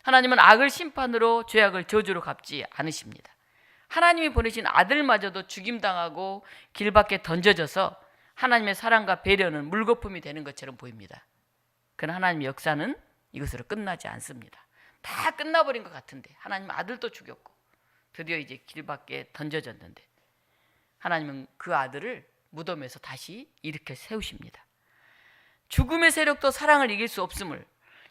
하나님은 악을 심판으로 죄악을 저주로 갚지 않으십니다. 하나님이 보내신 아들마저도 죽임당하고 길 밖에 던져져서 하나님의 사랑과 배려는 물거품이 되는 것처럼 보입니다. 그러나 하나님의 역사는 이것으로 끝나지 않습니다. 다 끝나버린 것 같은데 하나님 아들도 죽였고 드디어 이제 길 밖에 던져졌는데 하나님은 그 아들을 무덤에서 다시 일으켜 세우십니다. 죽음의 세력도 사랑을 이길 수 없음을,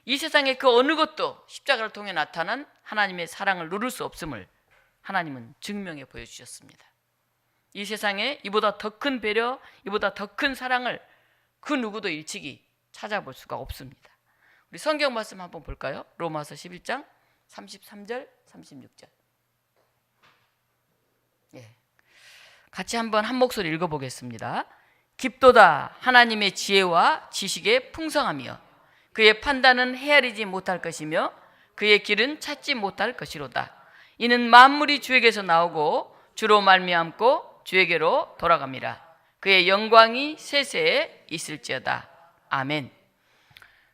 이 세상의 그 어느 것도 십자가를 통해 나타난 하나님의 사랑을 누를 수 없음을 하나님은 증명해 보여주셨습니다. 이 세상에 이보다 더 큰 배려, 이보다 더 큰 사랑을 그 누구도 일찍이 찾아볼 수가 없습니다. 우리 성경 말씀 한번 볼까요? 로마서 11장 33절 36절. 예. 같이 한번 한 목소리 읽어보겠습니다. 깊도다 하나님의 지혜와 지식의 풍성하며 그의 판단은 헤아리지 못할 것이며 그의 길은 찾지 못할 것이로다. 이는 만물이 주에게서 나오고 주로 말미암고 주에게로 돌아갑니다. 그의 영광이 세세에 있을지어다. 아멘.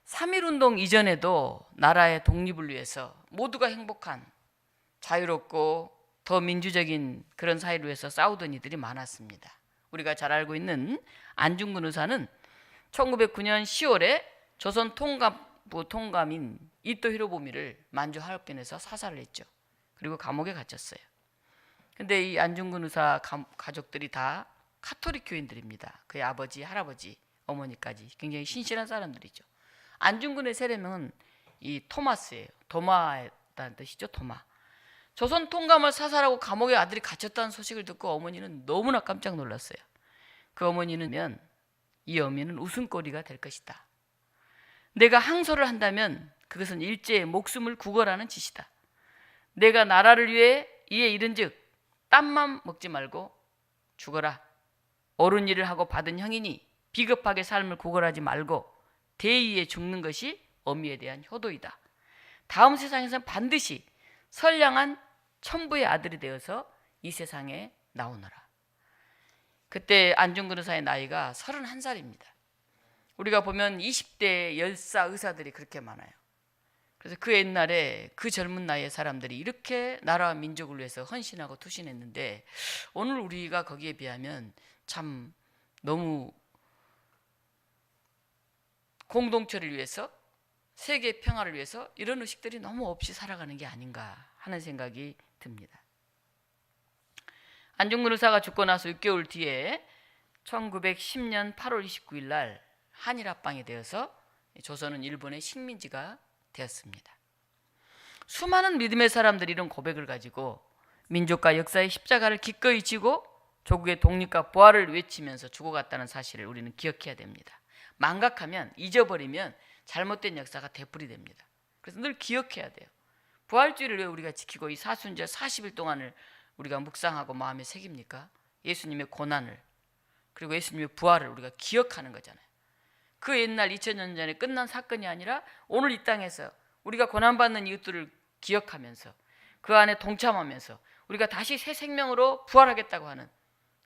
3.1운동 이전에도 나라의 독립을 위해서 모두가 행복한 자유롭고 더 민주적인 그런 사회를 위해서 싸우던 이들이 많았습니다. 우리가 잘 알고 있는 안중근 의사는 1909년 10월에 조선 통감부 통감인 이토 히로부미를 만주 하역변에서 사살을 했죠. 그리고 감옥에 갇혔어요. 근데 이 안중근 의사 가족들이 다 카톨릭 교인들입니다. 그의 아버지, 할아버지, 어머니까지 굉장히 신실한 사람들이죠. 안중근의 세례명은 이 토마스예요. 도마라는 뜻이죠. 도마. 조선 통감을 사살하고 감옥에 아들이 갇혔다는 소식을 듣고 어머니는 너무나 깜짝 놀랐어요. 그 어머니는 이 어미는 웃음거리가 될 것이다. 내가 항소를 한다면 그것은 일제의 목숨을 구걸하는 짓이다. 내가 나라를 위해 이에 이른즉 땀만 먹지 말고 죽어라. 옳은 일을 하고 받은 형이니 비겁하게 삶을 구걸하지 말고 대의에 죽는 것이 어미에 대한 효도이다. 다음 세상에서는 반드시 선량한 천부의 아들이 되어서 이 세상에 나오너라. 그때 안중근 의사의 나이가 31살입니다. 우리가 보면 20대 열사 의사들이 그렇게 많아요. 그래서 그 옛날에 그 젊은 나이의 사람들이 이렇게 나라와 민족을 위해서 헌신하고 투신했는데 오늘 우리가 거기에 비하면 참 너무 공동체를 위해서 세계 평화를 위해서 이런 의식들이 너무 없이 살아가는 게 아닌가 하는 생각이 듭니다. 안중근 의사가 죽고 나서 6개월 뒤에 1910년 8월 29일 날 한일합방이 되어서 조선은 일본의 식민지가 되었습니다. 수많은 믿음의 사람들이 이런 고백을 가지고 민족과 역사의 십자가를 기꺼이 지고 조국의 독립과 부활을 외치면서 죽어갔다는 사실을 우리는 기억해야 됩니다. 망각하면, 잊어버리면 잘못된 역사가 되풀이 됩니다. 그래서 늘 기억해야 돼요. 부활주의를 왜 우리가 지키고 이 사순절 40일 동안을 우리가 묵상하고 마음에 새깁니까? 예수님의 고난을 그리고 예수님의 부활을 우리가 기억하는 거잖아요. 그 옛날 2000년 전에 끝난 사건이 아니라 오늘 이 땅에서 우리가 고난받는 이웃들을 기억하면서 그 안에 동참하면서 우리가 다시 새 생명으로 부활하겠다고 하는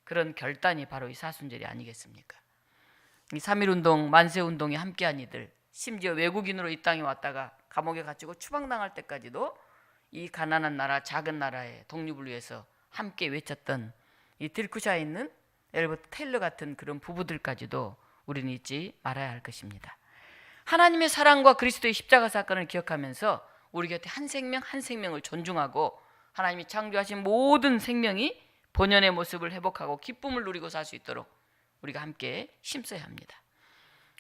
그런 결단이 바로 이 사순절이 아니겠습니까? 이 3.1운동, 만세운동에 함께한 이들, 심지어 외국인으로 이 땅에 왔다가 감옥에 갇히고 추방당할 때까지도 이 가난한 나라, 작은 나라의 독립을 위해서 함께 외쳤던 이 들쿠샤에 있는 엘버트 테일러 같은 그런 부부들까지도 우리는 잊지 말아야 할 것입니다. 하나님의 사랑과 그리스도의 십자가 사건을 기억하면서 우리 곁에 한 생명 한 생명을 존중하고 하나님이 창조하신 모든 생명이 본연의 모습을 회복하고 기쁨을 누리고 살 수 있도록 우리가 함께 힘써야 합니다.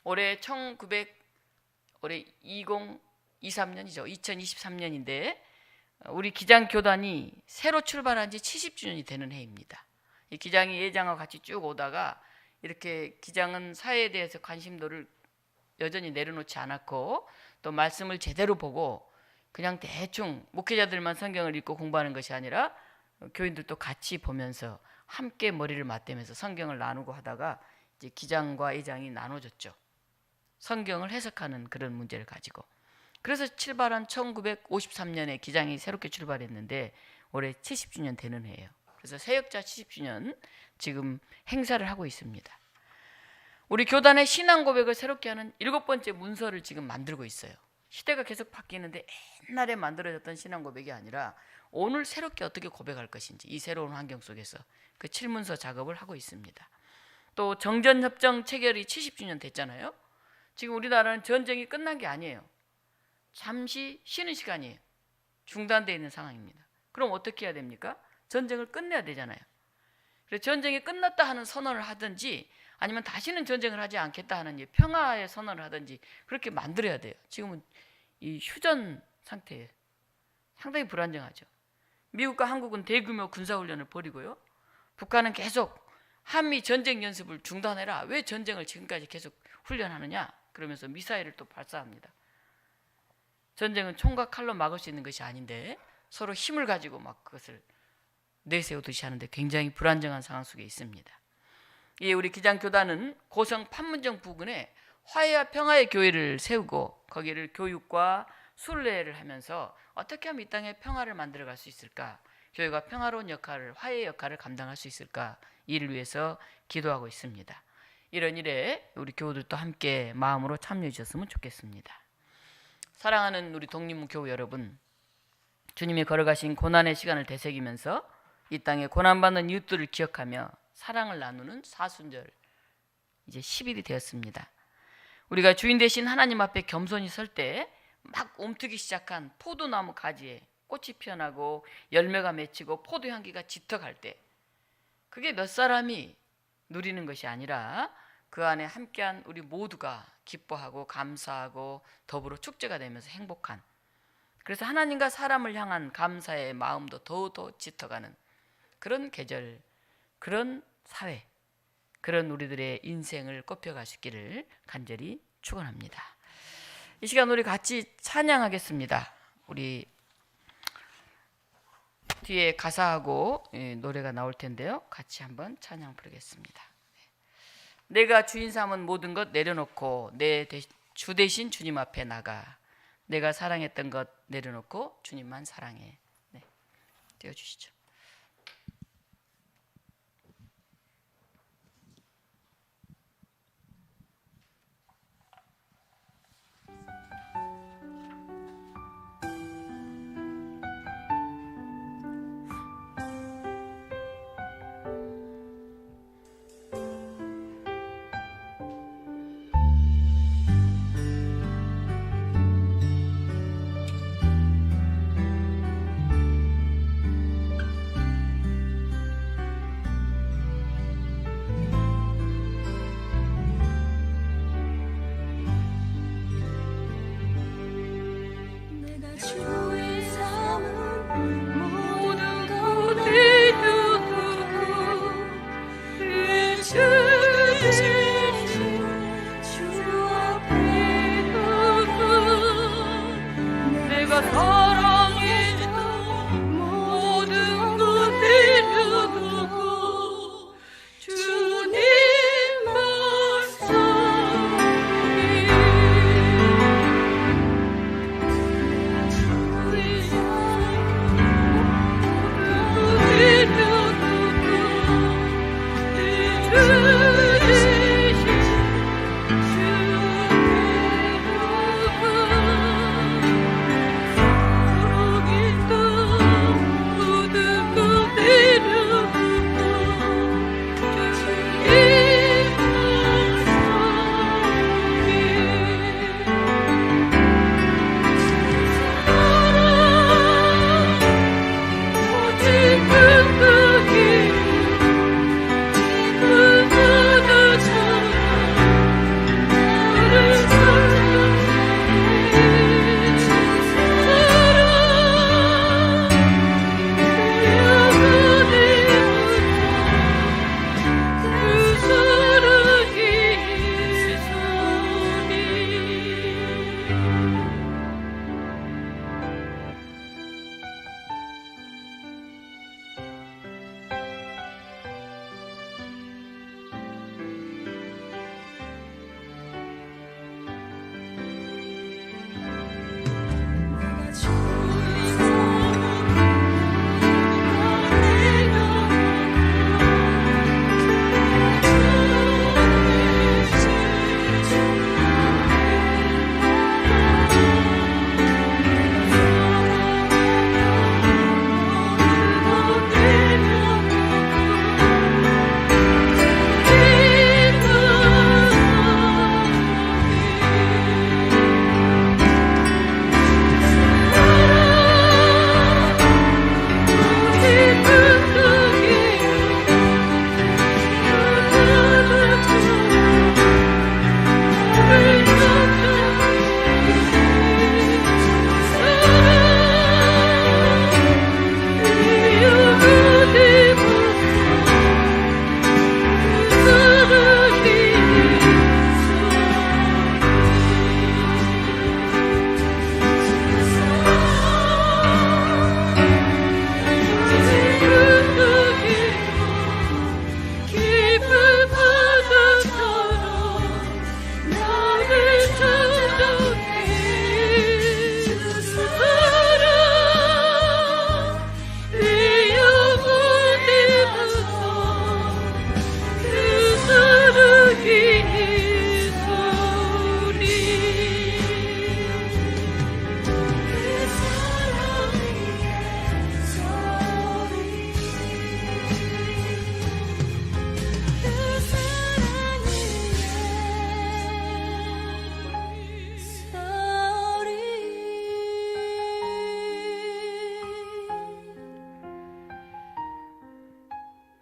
올해 2023년이죠. 2023년인데 우리 기장교단이 새로 출발한 지 70주년이 되는 해입니다. 이 기장이 예장하고 같이 쭉 오다가 이렇게 기장은 사회에 대해서 관심도를 여전히 내려놓지 않았고 또 말씀을 제대로 보고 그냥 대충 목회자들만 성경을 읽고 공부하는 것이 아니라 교인들도 같이 보면서 함께 머리를 맞대면서 성경을 나누고 하다가 이제 기장과 예장이 나눠졌죠. 성경을 해석하는 그런 문제를 가지고. 그래서 출발한 1953년에 기장이 새롭게 출발했는데 올해 70주년 되는 해예요. 그래서 세역자 70주년 지금 행사를 하고 있습니다. 우리 교단의 신앙 고백을 새롭게 하는 7번째 문서를 지금 만들고 있어요. 시대가 계속 바뀌는데 옛날에 만들어졌던 신앙 고백이 아니라 오늘 새롭게 어떻게 고백할 것인지 이 새로운 환경 속에서 그 7문서 작업을 하고 있습니다. 또 정전협정 체결이 70주년 됐잖아요. 지금 우리나라는 전쟁이 끝난 게 아니에요. 잠시 쉬는 시간이에요. 중단되어 있는 상황입니다. 그럼 어떻게 해야 됩니까? 전쟁을 끝내야 되잖아요. 그래서 전쟁이 끝났다 하는 선언을 하든지 아니면 다시는 전쟁을 하지 않겠다 하는 평화의 선언을 하든지 그렇게 만들어야 돼요. 지금은 이 휴전 상태예요. 상당히 불안정하죠. 미국과 한국은 대규모 군사훈련을 벌이고요. 북한은 계속 한미 전쟁 연습을 중단해라. 왜 전쟁을 지금까지 계속 훈련하느냐? 그러면서 미사일을 또 발사합니다. 전쟁은 총과 칼로 막을 수 있는 것이 아닌데 서로 힘을 가지고 막 그것을 내세우듯이 하는데 굉장히 불안정한 상황 속에 있습니다. 이 우리 기장교단은 고성 판문점 부근에 화해와 평화의 교회를 세우고 거기를 교육과 순례를 하면서 어떻게 하면 이 땅에 평화를 만들어갈 수 있을까, 교회가 평화로운 역할을, 화해의 역할을 감당할 수 있을까, 이를 위해서 기도하고 있습니다. 이런 일에 우리 교우들도 함께 마음으로 참여해 주셨으면 좋겠습니다. 사랑하는 우리 독립문교우 여러분, 주님이 걸어가신 고난의 시간을 되새기면서 이 땅에 고난받는 이웃들을 기억하며 사랑을 나누는 사순절 이제 10일이 되었습니다. 우리가 주인 되신 하나님 앞에 겸손히 설 때 막 움트기 시작한 포도나무 가지에 꽃이 피어나고 열매가 맺히고 포도 향기가 짙어갈 때, 그게 몇 사람이 누리는 것이 아니라 그 안에 함께한 우리 모두가 기뻐하고 감사하고 더불어 축제가 되면서 행복한, 그래서 하나님과 사람을 향한 감사의 마음도 더더 짙어가는 그런 계절, 그런 사회, 그런 우리들의 인생을 꼽혀가시기를 간절히 축원합니다. 이 시간 우리 같이 찬양하겠습니다. 우리 뒤에 가사하고 노래가 나올 텐데요, 같이 한번 찬양 부르겠습니다. 내가 주인 삼은 모든 것 내려놓고 내 주 대신 주님 앞에 나가. 내가 사랑했던 것 내려놓고 주님만 사랑해. 네, 띄워주시죠.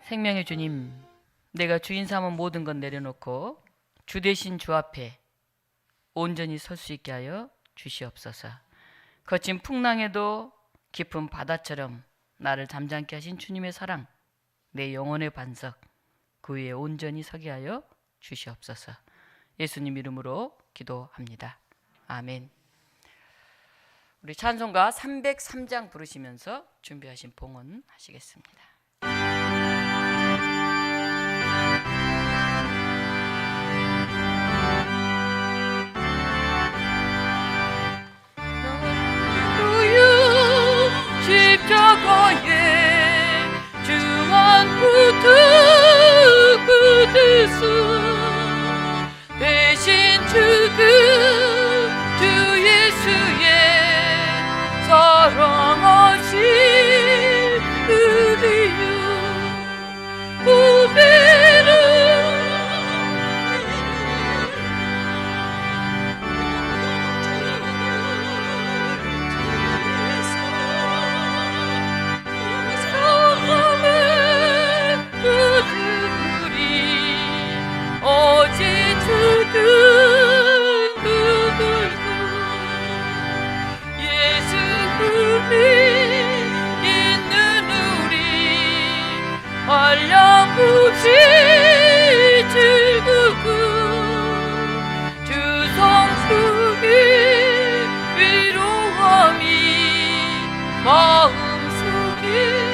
생명의 주님, 내가 주인 삼은 모든 것 내려놓고 주 대신 주 앞에 온전히 설 수 있게 하여 주시옵소서. 거친 풍랑에도 깊은 바다처럼 나를 잠잠케 하신 주님의 사랑, 내 영혼의 반석, 그 위에 온전히 서게 하여 주시옵소서. 예수님 이름으로 기도합니다. 아멘. 우리 찬송가 303장 부르시면서 준비하신 봉헌 하시겠습니다. 십자가에 중한 붙으수 대신 죽은 주 예수의 사랑하신 은혜요 우리를 한량없이 즐거운 주 성숙의 위로함이 마음속에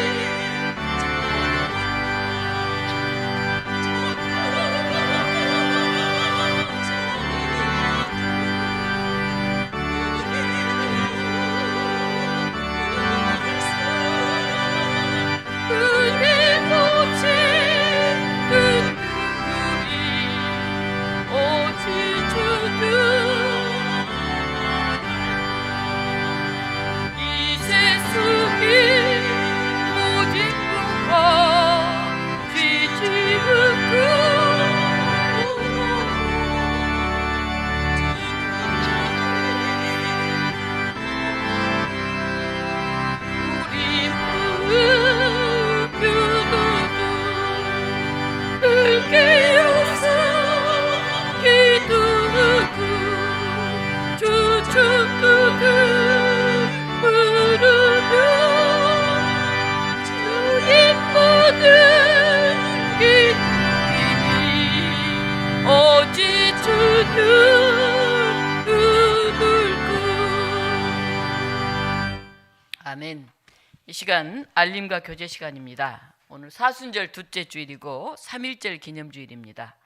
아멘. 이 시간 알림과 교제 시간입니다. 오늘 사순절 둘째 주일이고 3.1절 기념주일입니다.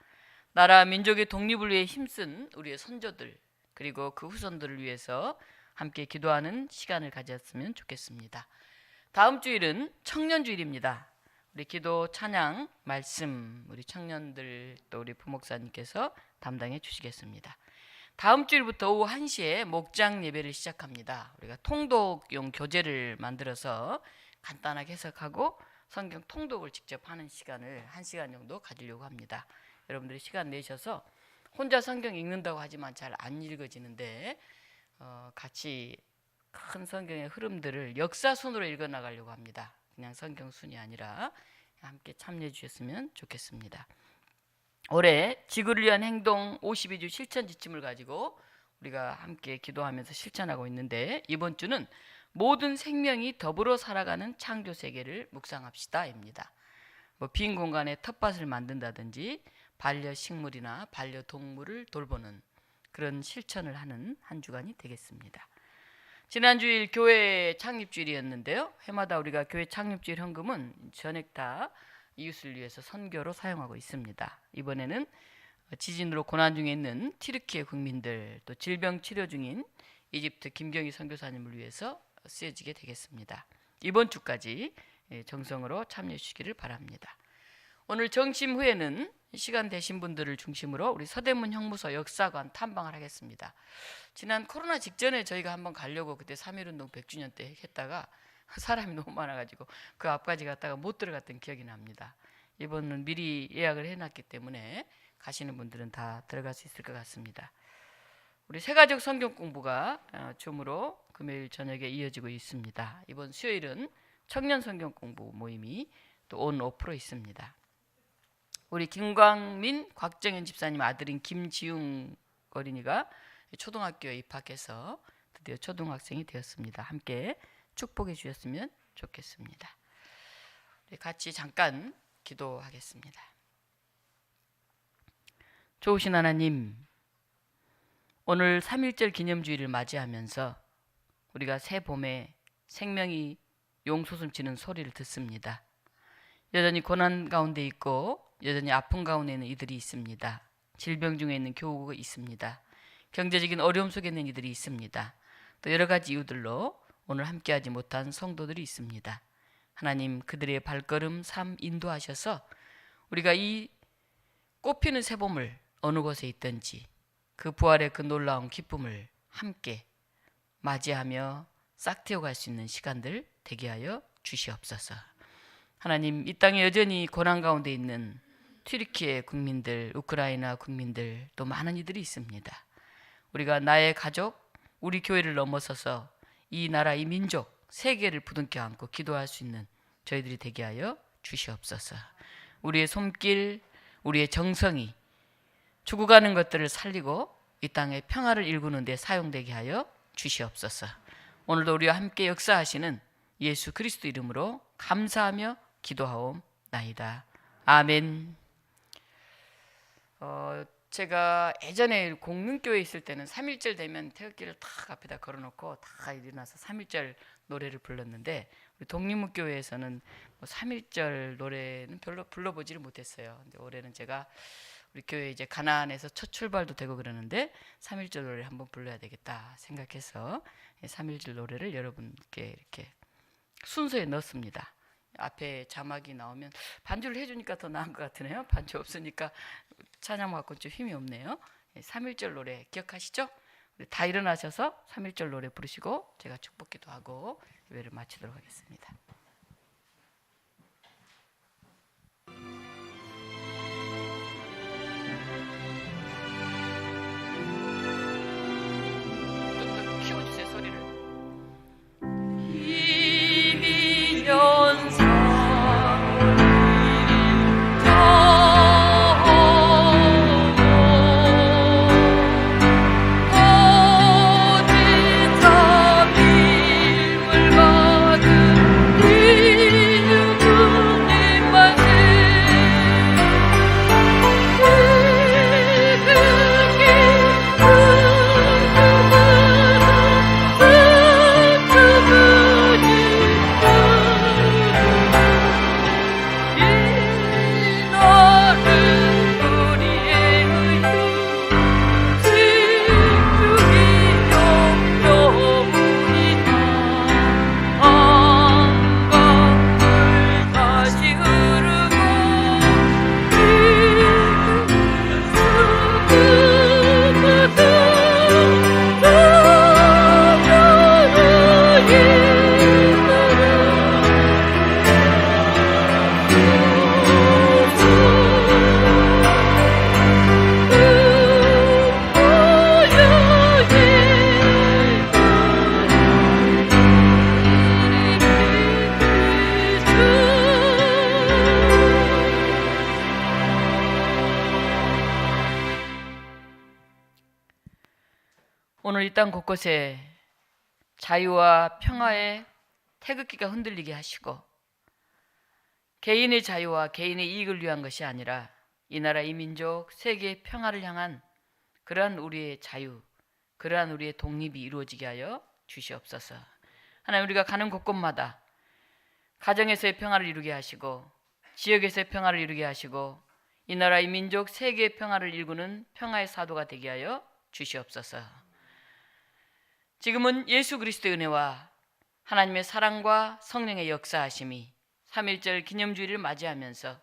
나라 민족의 독립을 위해 힘쓴 우리의 선조들 그리고 그 후손들을 위해서 함께 기도하는 시간을 가졌으면 좋겠습니다. 다음 주일은 청년주일입니다. 우리 기도, 찬양, 말씀 우리 청년들 또 우리 부목사님께서 담당해 주시겠습니다. 다음 주일부터 오후 1시에 목장 예배를 시작합니다. 우리가 통독용 교재를 만들어서 간단하게 해석하고 성경 통독을 직접 하는 시간을 1시간 정도 가지려고 합니다. 여러분들이 시간 내셔서 혼자 성경 읽는다고 하지만 잘 안 읽어지는데 같이 큰 성경의 흐름들을 역사순으로 읽어나가려고 합니다. 그냥 성경순이 아니라 함께 참여해 주셨으면 좋겠습니다. 올해 지구를 위한 행동 52주 실천 지침을 가지고 우리가 함께 기도하면서 실천하고 있는데 이번 주는 모든 생명이 더불어 살아가는 창조 세계를 묵상합시다입니다. 빈 공간에 텃밭을 만든다든지 반려식물이나 반려동물을 돌보는 그런 실천을 하는 한 주간이 되겠습니다. 지난주일 교회 창립주일이었는데요. 해마다 우리가 교회 창립주일 헌금은 전액 다 이웃을 위해서 선교로 사용하고 있습니다. 이번에는 지진으로 고난 중에 있는 튀르키예 국민들 또 질병 치료 중인 이집트 김경희 선교사님을 위해서 쓰여지게 되겠습니다. 이번 주까지 정성으로 참여해 주시기를 바랍니다. 오늘 정심 후에는 시간 되신 분들을 중심으로 우리 서대문 형무소 역사관 탐방을 하겠습니다. 지난 코로나 직전에 저희가 한번 가려고 그때 3.1운동 100주년 때 했다가 사람이 너무 많아가지고 그 앞까지 갔다가 못 들어갔던 기억이 납니다. 이번은 미리 예약을 해놨기 때문에 가시는 분들은 다 들어갈 수 있을 것 같습니다. 우리 새가족 성경 공부가 줌으로 금요일 저녁에 이어지고 있습니다. 이번 수요일은 청년 성경 공부 모임이 또 온 오프로 있습니다. 우리 김광민, 곽정현 집사님 아들인 김지웅 어린이가 초등학교에 입학해서 드디어 초등학생이 되었습니다. 함께 축복해 주셨으면 좋겠습니다. 우리 같이 잠깐 기도하겠습니다. 좋으신 하나님, 오늘 3.1절 기념주일을 맞이하면서 우리가 새 봄에 생명이 용솟음치는 소리를 듣습니다. 여전히 고난 가운데 있고 여전히 아픈 가운데 있는 이들이 있습니다. 질병 중에 있는 교우가 있습니다. 경제적인 어려움 속에 있는 이들이 있습니다. 또 여러 가지 이유들로 오늘 함께하지 못한 성도들이 있습니다. 하나님, 그들의 발걸음 삶 인도하셔서 우리가 이 꽃피는 새봄을 어느 곳에 있든지 그 부활의 그 놀라운 기쁨을 함께 맞이하며 싹트어갈 수 있는 시간들 되게 하여 주시옵소서. 하나님, 이 땅에 여전히 고난 가운데 있는 튀르키예 국민들, 우크라이나 국민들, 또 많은 이들이 있습니다. 우리가 나의 가족, 우리 교회를 넘어서서 이 나라, 이 민족, 세계를 부둥켜 안고 기도할 수 있는 저희들이 되게 하여 주시옵소서. 우리의 손길, 우리의 정성이 죽어가는 것들을 살리고 이 땅에 평화를 일구는 데 사용되게 하여 주시옵소서. 오늘도 우리와 함께 역사하시는 예수 그리스도 이름으로 감사하며 기도하옵나이다. 아멘. 제가 예전에 공릉교회에 있을 때는 3.1절 되면 태극기를 탁 앞에다 걸어놓고 다 일어나서 3.1절 노래를 불렀는데 우리 독립문교회에서는 3.1절 노래는 별로 불러보지를 못했어요. 근데 올해는 제가 우리 교회 이제 가나안에서 첫 출발도 되고 그러는데 3.1절 노래를 한번 불러야 되겠다 생각해서 3.1절 노래를 여러분께 이렇게 순서에 넣었습니다. 앞에 자막이 나오면 반주를 해주니까 더 나은 것 같으네요. 반주 없으니까 찬양 갖고는 좀 힘이 없네요. 3.1절 노래 기억하시죠? 우리 다 일어나셔서 3.1절 노래 부르시고 제가 축복기도 하고 예배를 마치도록 하겠습니다. 좀 더 키워주세요, 소리를. 이민연사 오늘 이 땅 곳곳에 자유와 평화의 태극기가 흔들리게 하시고 개인의 자유와 개인의 이익을 위한 것이 아니라 이 나라 이 민족 세계의 평화를 향한 그러한 우리의 자유, 그러한 우리의 독립이 이루어지게 하여 주시옵소서. 하나님, 우리가 가는 곳곳마다 가정에서의 평화를 이루게 하시고 지역에서의 평화를 이루게 하시고 이 나라 이 민족 세계의 평화를 일구는 평화의 사도가 되게 하여 주시옵소서. 지금은 예수 그리스도의 은혜와 하나님의 사랑과 성령의 역사하심이 3.1절 기념주의를 맞이하면서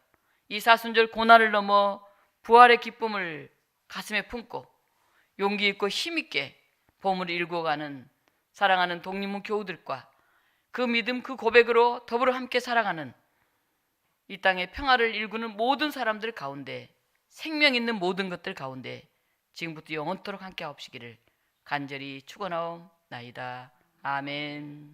이 사순절 고난을 넘어 부활의 기쁨을 가슴에 품고 용기 있고 힘있게 봄을 일궈가는 사랑하는 독립문 교우들과 그 믿음 그 고백으로 더불어 함께 살아가는 이 땅의 평화를 일구는 모든 사람들 가운데 생명 있는 모든 것들 가운데 지금부터 영원토록 함께 하옵시기를 간절히 축원하옵나이다. 아멘.